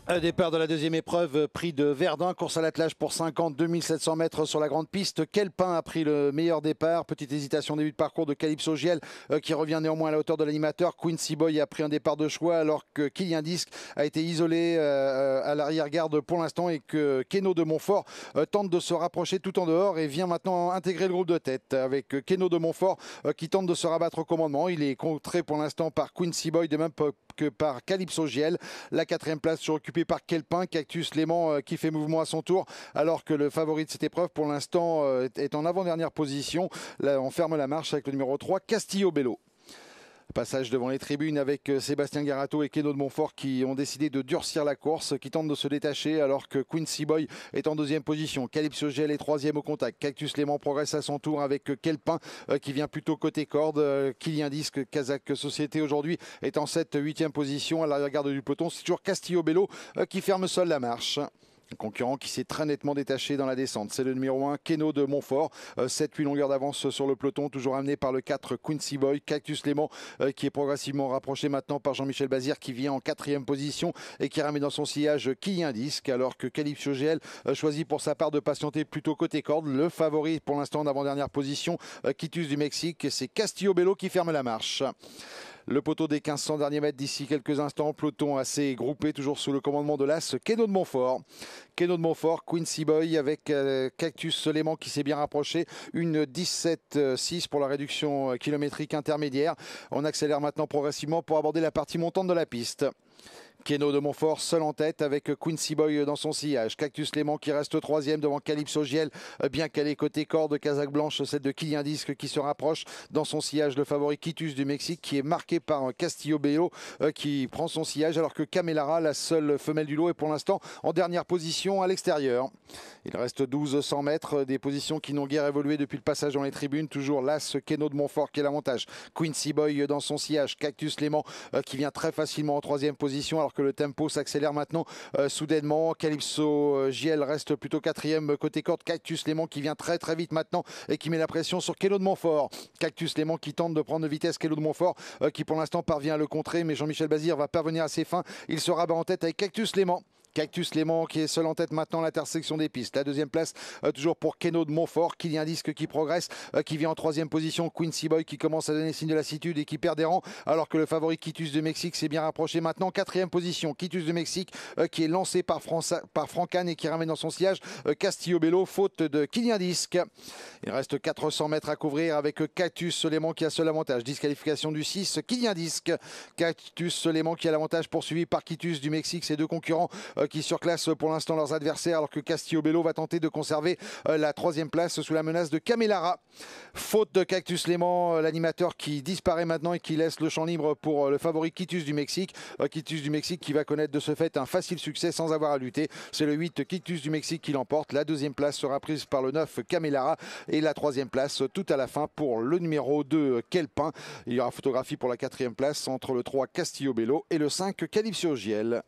Départ de la deuxième épreuve, prix de Verdun, course à l'attelage pour 52 700 mètres sur la grande piste. Kelpin a pris le meilleur départ. Petite hésitation au début de parcours de Calypso Giel qui revient néanmoins à la hauteur de l'animateur. Quincy Boy a pris un départ de choix alors que Kylian Disc a été isolé à l'arrière-garde pour l'instant et que Keno de Montfort tente de se rapprocher tout en dehors et vient maintenant intégrer le groupe de tête avec Keno de Montfort qui tente de se rabattre au commandement. Il est contré pour l'instant par Quincy Boy, de même que par Calypso Giel. La quatrième place occupée par Kelpin, Cactus Léman qui fait mouvement à son tour, alors que le favori de cette épreuve pour l'instant est en avant-dernière position. Là, on ferme la marche avec le numéro 3, Castillo Bello. Passage devant les tribunes avec Sébastien Garato et Keno de Montfort qui ont décidé de durcir la course, qui tentent de se détacher alors que Quincy Boy est en deuxième position. Calypso Giel est troisième au contact. Cactus Léman progresse à son tour avec Kelpin qui vient plutôt côté corde. Kylian Disc, Kazakh Société aujourd'hui est en 7e position à l'arrière-garde du peloton. C'est toujours Castillo Bello qui ferme seul la marche. Un concurrent qui s'est très nettement détaché dans la descente, c'est le numéro 1, Keno de Montfort. 7-8 longueurs d'avance sur le peloton, toujours amené par le 4, Quincy Boy. Cactus Léman qui est progressivement rapproché maintenant par Jean-Michel Bazir qui vient en 4e position et qui ramène dans son sillage Kylian Disc, alors que Calypso Giel choisit pour sa part de patienter plutôt côté corde. Le favori pour l'instant en avant-dernière position, Quitus du Mexique, c'est Castillo Bello qui ferme la marche. Le poteau des 1500 derniers mètres d'ici quelques instants. Peloton assez groupé, toujours sous le commandement de l'As Keno de Montfort. Keno de Montfort, Quincy Boy avec Cactus Léman qui s'est bien rapproché. Une 17,6 pour la réduction kilométrique intermédiaire. On accélère maintenant progressivement pour aborder la partie montante de la piste. Keno de Montfort seul en tête avec Quincy Boy dans son sillage. Cactus Léman qui reste troisième devant Calypso Giel, bien calé côté corde. Casaque blanche, celle de Kylian Disc qui se rapproche dans son sillage. Le favori Quitus du Mexique qui est marqué par Castillo Bello qui prend son sillage alors que Camelara, la seule femelle du lot, est pour l'instant en dernière position à l'extérieur. Il reste 1200 mètres, des positions qui n'ont guère évolué depuis le passage dans les tribunes. Toujours l'As Keno de Montfort qui est l'avantage. Quincy Boy dans son sillage. Cactus Léman qui vient très facilement en 3e position alors que le tempo s'accélère maintenant soudainement. Calypso Giel reste plutôt 4e côté corde. Cactus Léman qui vient très vite maintenant et qui met la pression sur Keno de Montfort. Cactus Léman qui tente de prendre de vitesse Keno de Montfort qui pour l'instant parvient à le contrer, mais Jean-Michel Bazir va parvenir à ses fins. Il se rabat en tête avec Cactus Léman. Cactus Léman qui est seul en tête maintenant à l'intersection des pistes. La deuxième place toujours pour Keno de Montfort. Kylian Disc qui progresse, qui vient en 3e position. Quincy Boy qui commence à donner signe de lassitude et qui perd des rangs alors que le favori Quitus de Mexique s'est bien rapproché maintenant. 4e position, Quitus de Mexique qui est lancé par Francan et qui ramène dans son sillage Castillo Bello, faute de Kylian Disc. Il reste 400 mètres à couvrir avec Cactus Léman qui a seul avantage. Disqualification du 6, Kylian Disc. Cactus Léman qui a l'avantage poursuivi par Quitus du Mexique. Ces deux concurrents qui surclassent pour l'instant leurs adversaires alors que Castillo Bello va tenter de conserver la 3e place sous la menace de Camelara. Faute de Cactus Léman, l'animateur qui disparaît maintenant et qui laisse le champ libre pour le favori Quitus du Mexique. Quitus du Mexique qui va connaître de ce fait un facile succès sans avoir à lutter. C'est le 8 Quitus du Mexique qui l'emporte. La 2e place sera prise par le 9 Camelara et la 3e place tout à la fin pour le numéro 2 Kelpin. Il y aura photographie pour la 4e place entre le 3 Castillo Bello et le 5 Calypso Giel.